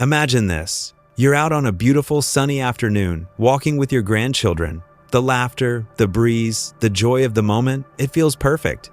Imagine this. You're out on a beautiful sunny afternoon, walking with your grandchildren. The laughter, the breeze, the joy of the moment, it feels perfect.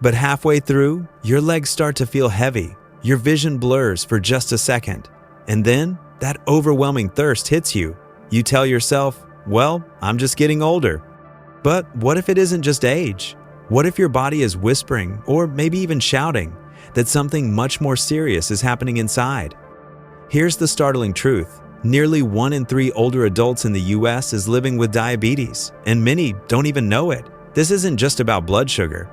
But halfway through, your legs start to feel heavy. Your vision blurs for just a second. And then, that overwhelming thirst hits you. You tell yourself, well, I'm just getting older. But what if it isn't just age? What if your body is whispering, or maybe even shouting, that something much more serious is happening inside? Here's the startling truth. Nearly 1 in 3 older adults in the US is living with diabetes, and many don't even know it. This isn't just about blood sugar.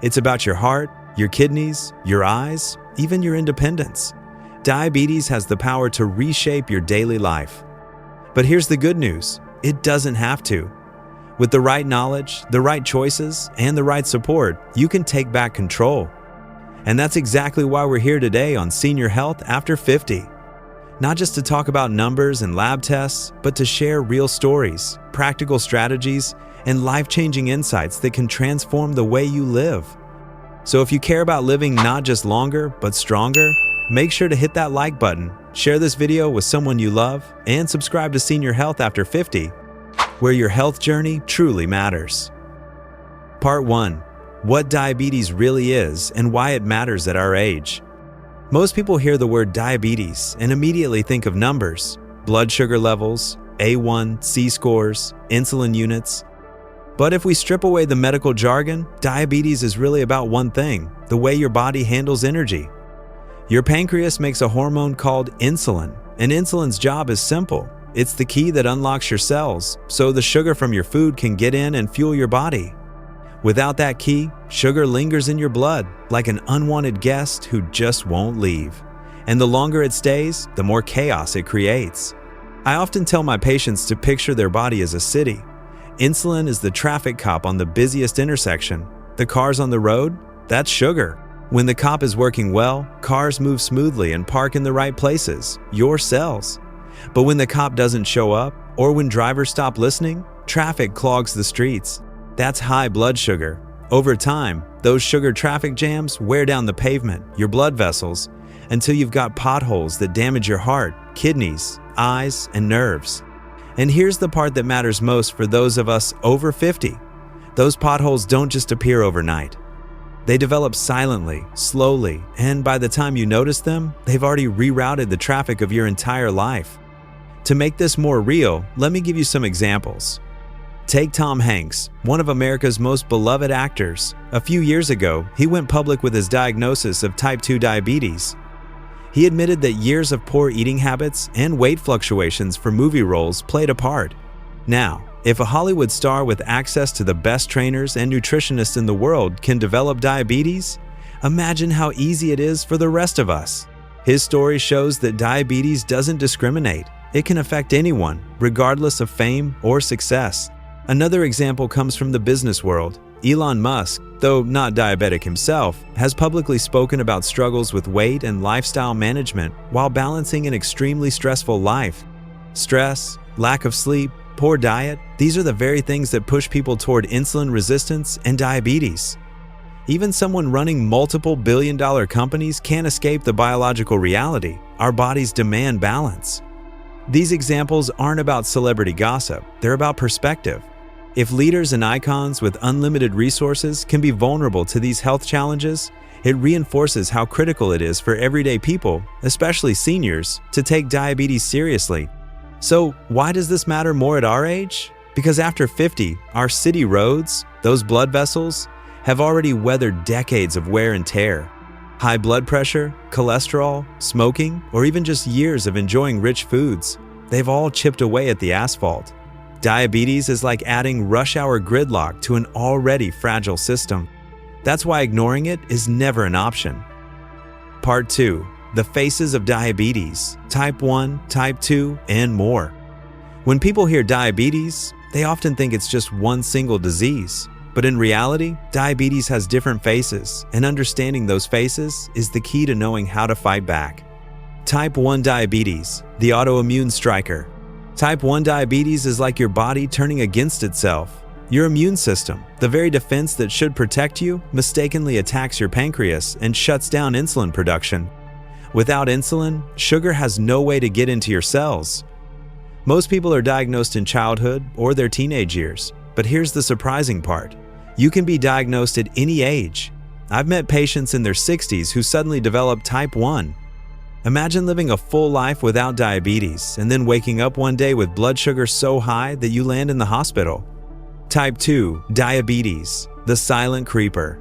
It's about your heart, your kidneys, your eyes, even your independence. Diabetes has the power to reshape your daily life. But here's the good news. It doesn't have to. With the right knowledge, the right choices, and the right support, you can take back control. And that's exactly why we're here today on Senior Health After 50. Not just to talk about numbers and lab tests, but to share real stories, practical strategies, and life-changing insights that can transform the way you live. So if you care about living not just longer, but stronger, make sure to hit that like button, share this video with someone you love, and subscribe to Senior Health After 50, where your health journey truly matters. Part 1. What diabetes really is and why it matters at our age. Most people hear the word diabetes and immediately think of numbers, blood sugar levels, A1C scores, insulin units. But if we strip away the medical jargon, diabetes is really about one thing: the way your body handles energy. Your pancreas makes a hormone called insulin, and insulin's job is simple. It's the key that unlocks your cells, so the sugar from your food can get in and fuel your body. Without that key, sugar lingers in your blood like an unwanted guest who just won't leave. And the longer it stays, the more chaos it creates. I often tell my patients to picture their body as a city. Insulin is the traffic cop on the busiest intersection. The cars on the road, that's sugar. When the cop is working well, cars move smoothly and park in the right places, your cells. But when the cop doesn't show up, or when drivers stop listening, traffic clogs the streets. That's high blood sugar. Over time, those sugar traffic jams wear down the pavement, your blood vessels, until you've got potholes that damage your heart, kidneys, eyes, and nerves. And here's the part that matters most for those of us over 50. Those potholes don't just appear overnight. They develop silently, slowly, and by the time you notice them, they've already rerouted the traffic of your entire life. To make this more real, let me give you some examples. Take Tom Hanks, one of America's most beloved actors. A few years ago, he went public with his diagnosis of type 2 diabetes. He admitted that years of poor eating habits and weight fluctuations for movie roles played a part. Now, if a Hollywood star with access to the best trainers and nutritionists in the world can develop diabetes, imagine how easy it is for the rest of us. His story shows that diabetes doesn't discriminate. It can affect anyone, regardless of fame or success. Another example comes from the business world. Elon Musk, though not diabetic himself, has publicly spoken about struggles with weight and lifestyle management while balancing an extremely stressful life. Stress, lack of sleep, poor diet, these are the very things that push people toward insulin resistance and diabetes. Even someone running multiple billion-dollar companies can't escape the biological reality. Our bodies demand balance. These examples aren't about celebrity gossip, they're about perspective. If leaders and icons with unlimited resources can be vulnerable to these health challenges, it reinforces how critical it is for everyday people, especially seniors, to take diabetes seriously. So why does this matter more at our age? Because after 50, our city roads, those blood vessels, have already weathered decades of wear and tear. High blood pressure, cholesterol, smoking, or even just years of enjoying rich foods, they've all chipped away at the asphalt. Diabetes is like adding rush-hour gridlock to an already fragile system. That's why ignoring it is never an option. Part 2. The faces of diabetes, type 1, type 2, and more. When people hear diabetes, they often think it's just one single disease. But in reality, diabetes has different faces, and understanding those faces is the key to knowing how to fight back. Type 1 diabetes, the autoimmune striker. Type 1 diabetes is like your body turning against itself. Your immune system, the very defense that should protect you, mistakenly attacks your pancreas and shuts down insulin production. Without insulin, sugar has no way to get into your cells. Most people are diagnosed in childhood or their teenage years, but here's the surprising part. You can be diagnosed at any age. I've met patients in their 60s who suddenly develop type 1. Imagine living a full life without diabetes and then waking up one day with blood sugar so high that you land in the hospital. Type 2, diabetes, the silent creeper.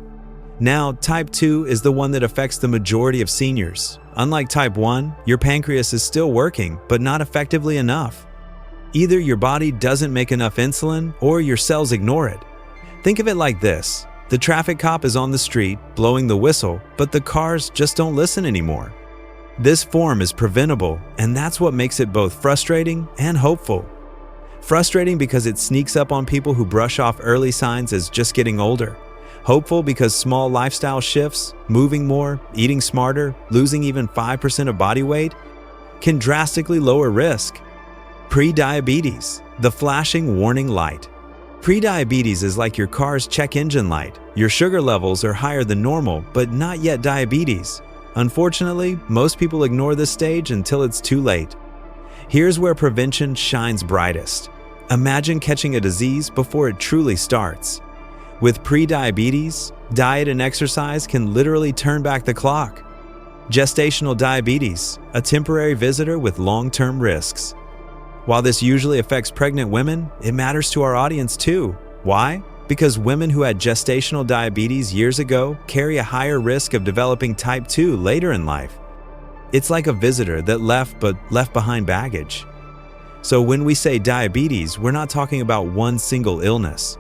Now, type 2 is the one that affects the majority of seniors. Unlike type 1, your pancreas is still working, but not effectively enough. Either your body doesn't make enough insulin or your cells ignore it. Think of it like this. The traffic cop is on the street, blowing the whistle, but the cars just don't listen anymore. This form is preventable, and that's what makes it both frustrating and hopeful. Frustrating because it sneaks up on people who brush off early signs as just getting older. Hopeful because small lifestyle shifts, moving more, eating smarter, losing even 5% of body weight, can drastically lower risk. Prediabetes, the flashing warning light. Prediabetes is like your car's check engine light. Your sugar levels are higher than normal, but not yet diabetes. Unfortunately, most people ignore this stage until it's too late. Here's where prevention shines brightest. Imagine catching a disease before it truly starts. With prediabetes, diet and exercise can literally turn back the clock. Gestational diabetes, a temporary visitor with long-term risks. While this usually affects pregnant women, it matters to our audience too. Why? Because women who had gestational diabetes years ago carry a higher risk of developing type 2 later in life. It's like a visitor that left behind baggage. So when we say diabetes, we're not talking about one single illness.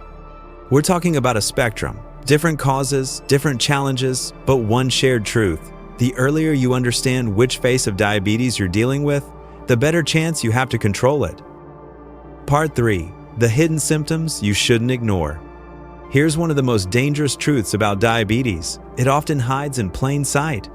We're talking about a spectrum, different causes, different challenges, but one shared truth. The earlier you understand which phase of diabetes you're dealing with, the better chance you have to control it. Part 3. The hidden symptoms you shouldn't ignore. Here's one of the most dangerous truths about diabetes. It often hides in plain sight.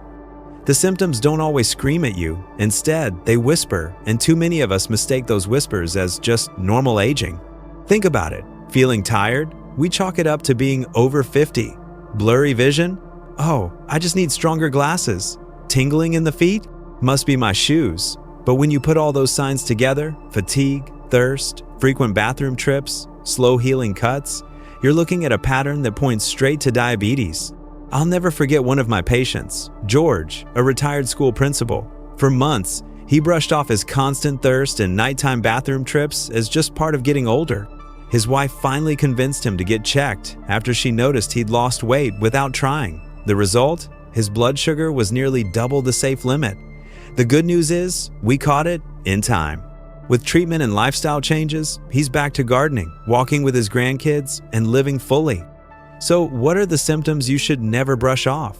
The symptoms don't always scream at you. Instead, they whisper, and too many of us mistake those whispers as just normal aging. Think about it. Feeling tired? We chalk it up to being over 50. Blurry vision? Oh, I just need stronger glasses. Tingling in the feet? Must be my shoes. But when you put all those signs together, fatigue, thirst, frequent bathroom trips, slow healing cuts, you're looking at a pattern that points straight to diabetes. I'll never forget one of my patients, George, a retired school principal. For months, he brushed off his constant thirst and nighttime bathroom trips as just part of getting older. His wife finally convinced him to get checked after she noticed he'd lost weight without trying. The result? His blood sugar was nearly double the safe limit. The good news is, we caught it in time. With treatment and lifestyle changes, he's back to gardening, walking with his grandkids, and living fully. So what are the symptoms you should never brush off?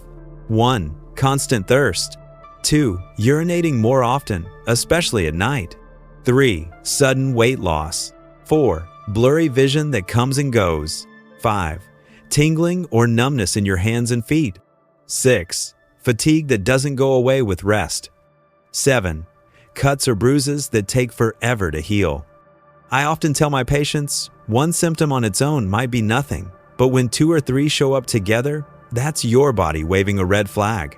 1. Constant thirst. 2. Urinating more often, especially at night. 3. Sudden weight loss. 4. Blurry vision that comes and goes. 5. Tingling or numbness in your hands and feet. 6. Fatigue that doesn't go away with rest. 7. Cuts or bruises that take forever to heal. I often tell my patients, one symptom on its own might be nothing, but when 2 or 3 show up together, that's your body waving a red flag.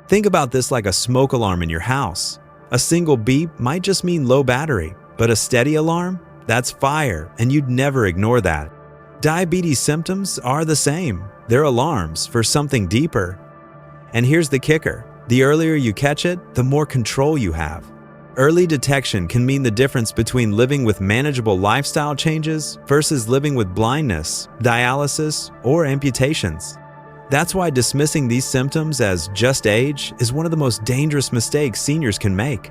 Think about this like a smoke alarm in your house. A single beep might just mean low battery, but a steady alarm? That's fire, and you'd never ignore that. Diabetes symptoms are the same. They're alarms for something deeper. And here's the kicker. The earlier you catch it, the more control you have. Early detection can mean the difference between living with manageable lifestyle changes versus living with blindness, dialysis, or amputations. That's why dismissing these symptoms as just age is one of the most dangerous mistakes seniors can make.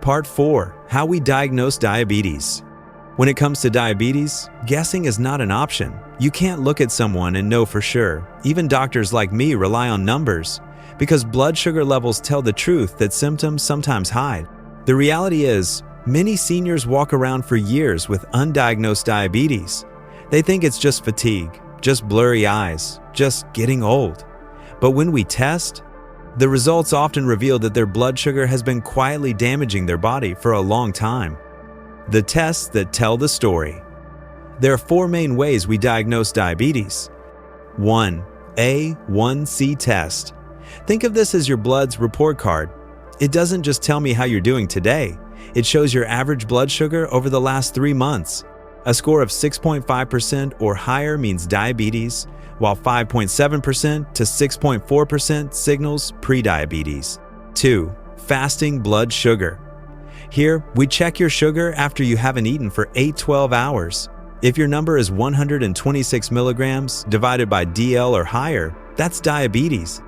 Part 4. How we diagnose diabetes. When it comes to diabetes, guessing is not an option. You can't look at someone and know for sure. Even doctors like me rely on numbers, because blood sugar levels tell the truth that symptoms sometimes hide. The reality is, many seniors walk around for years with undiagnosed diabetes. They think it's just fatigue, just blurry eyes, just getting old. But when we test, the results often reveal that their blood sugar has been quietly damaging their body for a long time. The tests that tell the story. There are 4 main ways we diagnose diabetes. 1. A1C test. Think of this as your blood's report card. It doesn't just tell me how you're doing today, it shows your average blood sugar over the last 3 months. A score of 6.5% or higher means diabetes, while 5.7% to 6.4% signals prediabetes. 2. Fasting blood sugar. Here, we check your sugar after you haven't eaten for 8-12 hours. If your number is 126 milligrams divided by DL or higher, that's diabetes.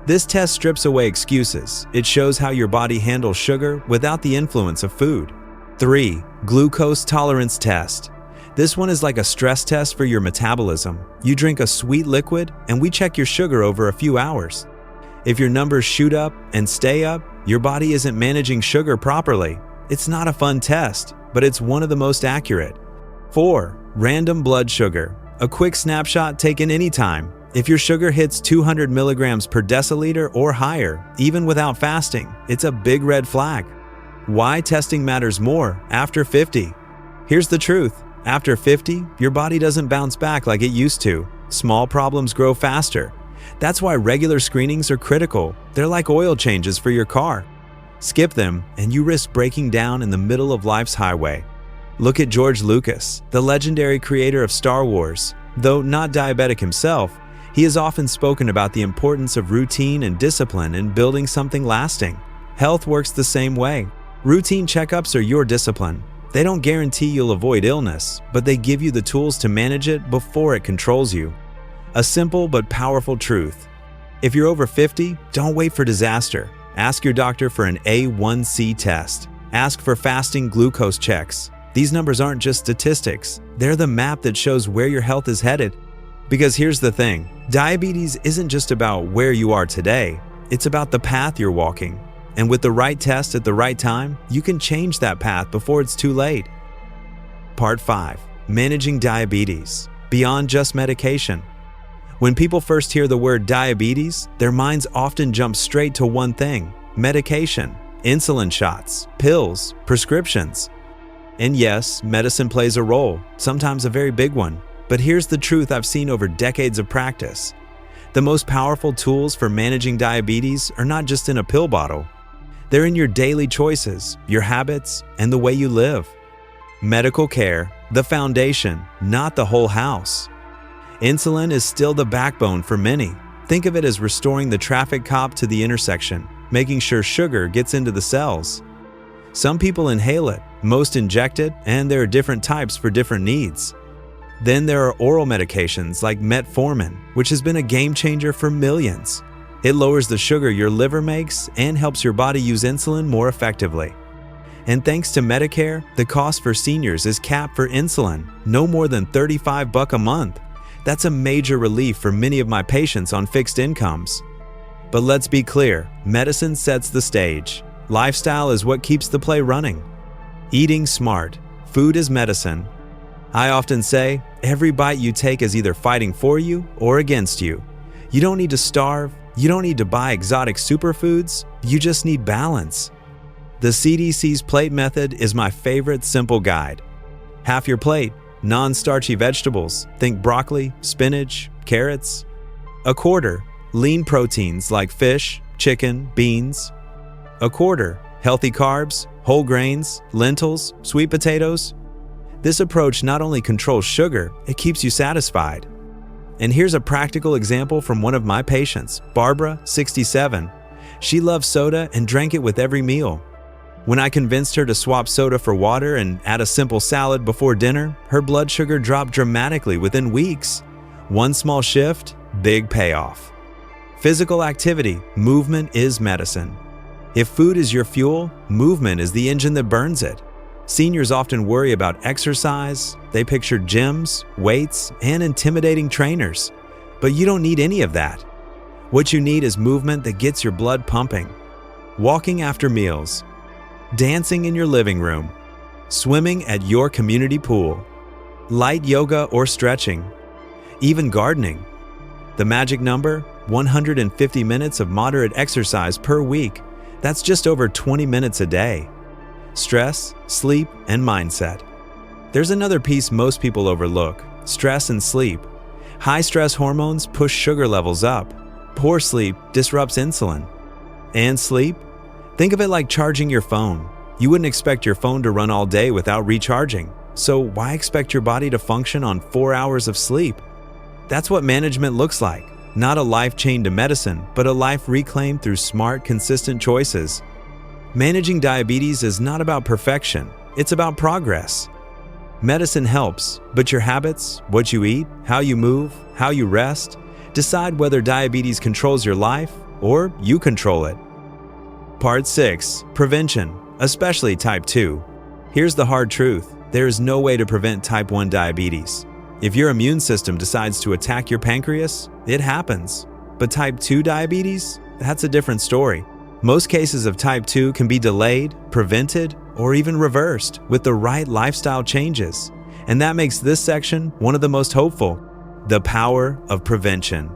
This test strips away excuses. It shows how your body handles sugar without the influence of food. 3. Glucose tolerance test. This one is like a stress test for your metabolism. You drink a sweet liquid, and we check your sugar over a few hours. If your numbers shoot up and stay up, your body isn't managing sugar properly. It's not a fun test, but it's one of the most accurate. 4. Random blood sugar. A quick snapshot taken anytime. If your sugar hits 200 milligrams per deciliter or higher, even without fasting, it's a big red flag. Why testing matters more after 50? Here's the truth. After 50, your body doesn't bounce back like it used to. Small problems grow faster. That's why regular screenings are critical. They're like oil changes for your car. Skip them, and you risk breaking down in the middle of life's highway. Look at George Lucas, the legendary creator of Star Wars. Though not diabetic himself, he has often spoken about the importance of routine and discipline in building something lasting. Health works the same way. Routine checkups are your discipline. They don't guarantee you'll avoid illness, but they give you the tools to manage it before it controls you. A simple but powerful truth. If you're over 50, don't wait for disaster. Ask your doctor for an A1C test. Ask for fasting glucose checks. These numbers aren't just statistics. They're the map that shows where your health is headed. Because here's the thing, diabetes isn't just about where you are today. It's about the path you're walking. And with the right test at the right time, you can change that path before it's too late. Part 5. Managing diabetes. Beyond just medication. When people first hear the word diabetes, their minds often jump straight to one thing: medication, insulin shots, pills, prescriptions. And yes, medicine plays a role, sometimes a very big one. But here's the truth I've seen over decades of practice. The most powerful tools for managing diabetes are not just in a pill bottle. They're in your daily choices, your habits, and the way you live. Medical care, the foundation, not the whole house. Insulin is still the backbone for many. Think of it as restoring the traffic cop to the intersection, making sure sugar gets into the cells. Some people inhale it, most inject it, and there are different types for different needs. Then there are oral medications like metformin, which has been a game changer for millions. It lowers the sugar your liver makes and helps your body use insulin more effectively. And thanks to Medicare, the cost for seniors is capped for insulin, no more than $35 a month. That's a major relief for many of my patients on fixed incomes. But let's be clear, medicine sets the stage. Lifestyle is what keeps the play running. Eating smart, food is medicine. I often say, every bite you take is either fighting for you or against you. You don't need to starve. You don't need to buy exotic superfoods, you just need balance. The CDC's plate method is my favorite simple guide. Half your plate, non-starchy vegetables, think broccoli, spinach, carrots. A quarter, lean proteins like fish, chicken, beans. A quarter, healthy carbs, whole grains, lentils, sweet potatoes. This approach not only controls sugar, it keeps you satisfied. And here's a practical example from one of my patients, Barbara, 67. She loves soda and drank it with every meal. When I convinced her to swap soda for water and add a simple salad before dinner, her blood sugar dropped dramatically within weeks. One small shift, big payoff. Physical activity, movement is medicine. If food is your fuel, movement is the engine that burns it. Seniors often worry about exercise. They picture gyms, weights, and intimidating trainers. But you don't need any of that. What you need is movement that gets your blood pumping. Walking after meals, dancing in your living room, swimming at your community pool, light yoga or stretching, even gardening. The magic number, 150 minutes of moderate exercise per week. That's just over 20 minutes a day. Stress, sleep, and mindset. There's another piece most people overlook: stress and sleep. High stress hormones push sugar levels up. Poor sleep disrupts insulin. And sleep? Think of it like charging your phone. You wouldn't expect your phone to run all day without recharging. So why expect your body to function on 4 hours of sleep? That's what management looks like. Not a life chained to medicine, but a life reclaimed through smart, consistent choices. Managing diabetes is not about perfection. It's about progress. Medicine helps, but your habits, what you eat, how you move, how you rest, decide whether diabetes controls your life or you control it. Part 6. Prevention, especially type 2. Here's the hard truth. There is no way to prevent type 1 diabetes. If your immune system decides to attack your pancreas, it happens. But type 2 diabetes? That's a different story. Most cases of type 2 can be delayed, prevented, or even reversed with the right lifestyle changes. And that makes this section one of the most hopeful. The power of prevention.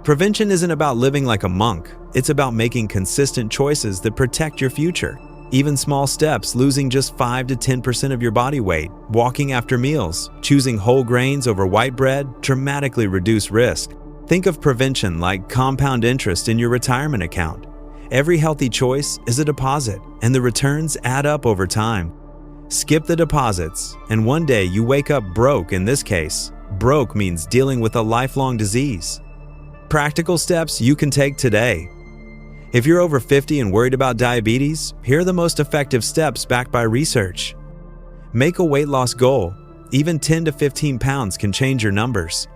Prevention isn't about living like a monk. It's about making consistent choices that protect your future. Even small steps, losing just 5 to 10% of your body weight, walking after meals, choosing whole grains over white bread, dramatically reduce risk. Think of prevention like compound interest in your retirement account. Every healthy choice is a deposit, and the returns add up over time. Skip the deposits, and one day you wake up broke. In this case, broke means dealing with a lifelong disease. Practical steps you can take today. If you're over 50 and worried about diabetes, here are the most effective steps backed by research. Make a weight loss goal. Even 10 to 15 pounds can change your numbers.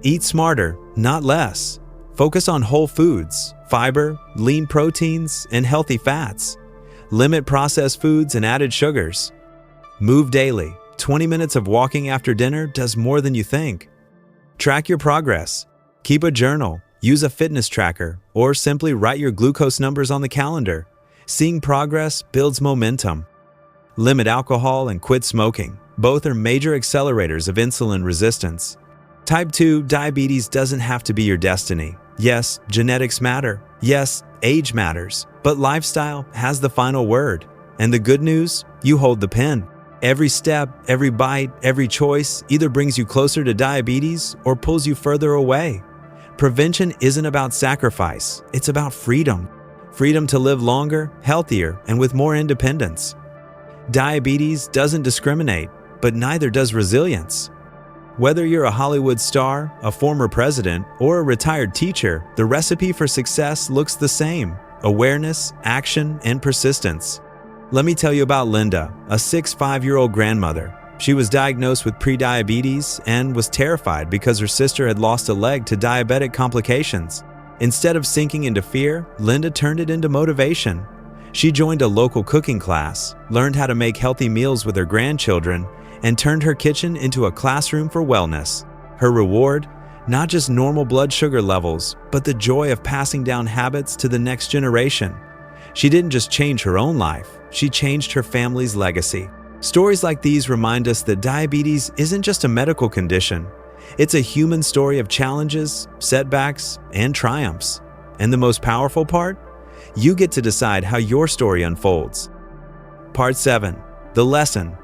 Eat smarter, not less. Focus on whole foods, fiber, lean proteins, and healthy fats. Limit processed foods and added sugars. Move daily. 20 minutes of walking after dinner does more than you think. Track your progress. Keep a journal. Use a fitness tracker, or simply write your glucose numbers on the calendar. Seeing progress builds momentum. Limit alcohol and quit smoking. Both are major accelerators of insulin resistance. Type 2 diabetes doesn't have to be your destiny. Yes, genetics matter. Yes, age matters. But lifestyle has the final word. And the good news? You hold the pen. Every step, every bite, every choice either brings you closer to diabetes or pulls you further away. Prevention isn't about sacrifice, it's about freedom. Freedom to live longer, healthier, and with more independence. Diabetes doesn't discriminate, but neither does resilience. Whether you're a Hollywood star, a former president, or a retired teacher, the recipe for success looks the same: awareness, action, and persistence. Let me tell you about Linda, a 65-year-old grandmother. She was diagnosed with prediabetes and was terrified because her sister had lost a leg to diabetic complications. Instead of sinking into fear, Linda turned it into motivation. She joined a local cooking class, learned how to make healthy meals with her grandchildren, and turned her kitchen into a classroom for wellness. Her reward? Not just normal blood sugar levels, but the joy of passing down habits to the next generation. She didn't just change her own life, she changed her family's legacy. Stories like these remind us that diabetes isn't just a medical condition. It's a human story of challenges, setbacks, and triumphs. And the most powerful part? You get to decide how your story unfolds. Part 7. The lesson.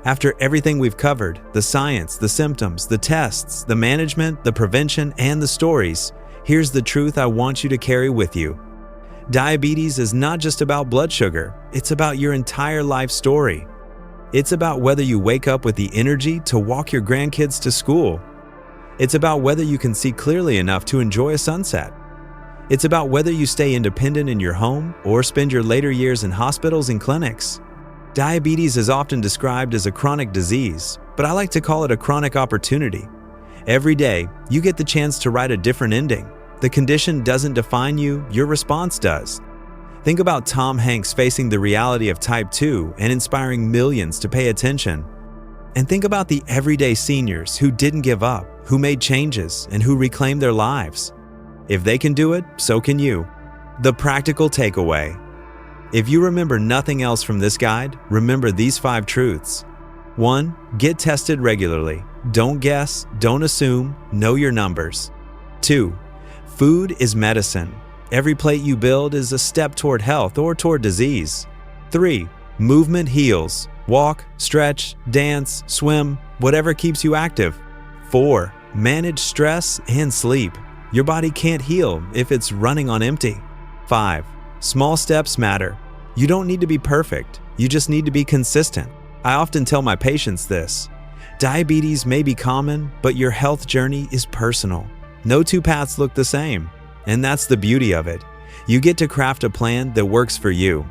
After everything we've covered, the science, the symptoms, the tests, the management, the prevention, and the stories, here's the truth I want you to carry with you. Diabetes is not just about blood sugar, it's about your entire life story. It's about whether you wake up with the energy to walk your grandkids to school. It's about whether you can see clearly enough to enjoy a sunset. It's about whether you stay independent in your home or spend your later years in hospitals and clinics. Diabetes is often described as a chronic disease, but I like to call it a chronic opportunity. Every day, you get the chance to write a different ending. The condition doesn't define you, your response does. Think about Tom Hanks facing the reality of type 2 and inspiring millions to pay attention. And think about the everyday seniors who didn't give up, who made changes, and who reclaimed their lives. If they can do it, so can you. The practical takeaway. If you remember nothing else from this guide, remember these 5 truths. 1. Get tested regularly. Don't guess, don't assume, know your numbers. 2. Food is medicine. Every plate you build is a step toward health or toward disease. 3. Movement heals. Walk, stretch, dance, swim, whatever keeps you active. 4. Manage stress and sleep. Your body can't heal if it's running on empty. 5. Small steps matter. You don't need to be perfect. You just need to be consistent. I often tell my patients this. Diabetes may be common, but your health journey is personal. No two paths look the same. And that's the beauty of it. You get to craft a plan that works for you.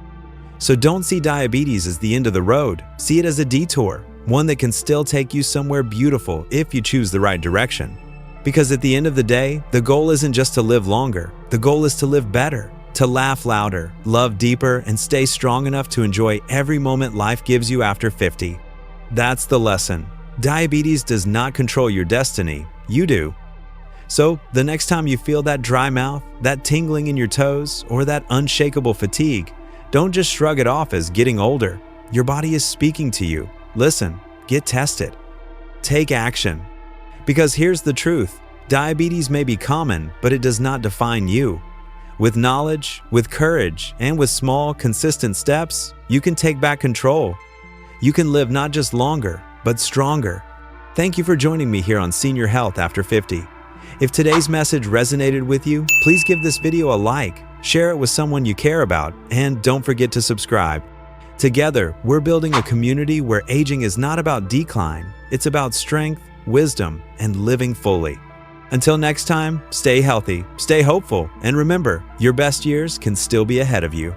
So don't see diabetes as the end of the road. See it as a detour, one that can still take you somewhere beautiful if you choose the right direction. Because at the end of the day, the goal isn't just to live longer. The goal is to live better, to laugh louder, love deeper, and stay strong enough to enjoy every moment life gives you after 50. That's the lesson. Diabetes does not control your destiny. You do. So, the next time you feel that dry mouth, that tingling in your toes, or that unshakable fatigue, don't just shrug it off as getting older. Your body is speaking to you. Listen, get tested. Take action. Because here's the truth. Diabetes may be common, but it does not define you. With knowledge, with courage, and with small, consistent steps, you can take back control. You can live not just longer, but stronger. Thank you for joining me here on Senior Health After 50. If today's message resonated with you, please give this video a like, share it with someone you care about, and don't forget to subscribe. Together, we're building a community where aging is not about decline, it's about strength, wisdom, and living fully. Until next time, stay healthy, stay hopeful, and remember, your best years can still be ahead of you.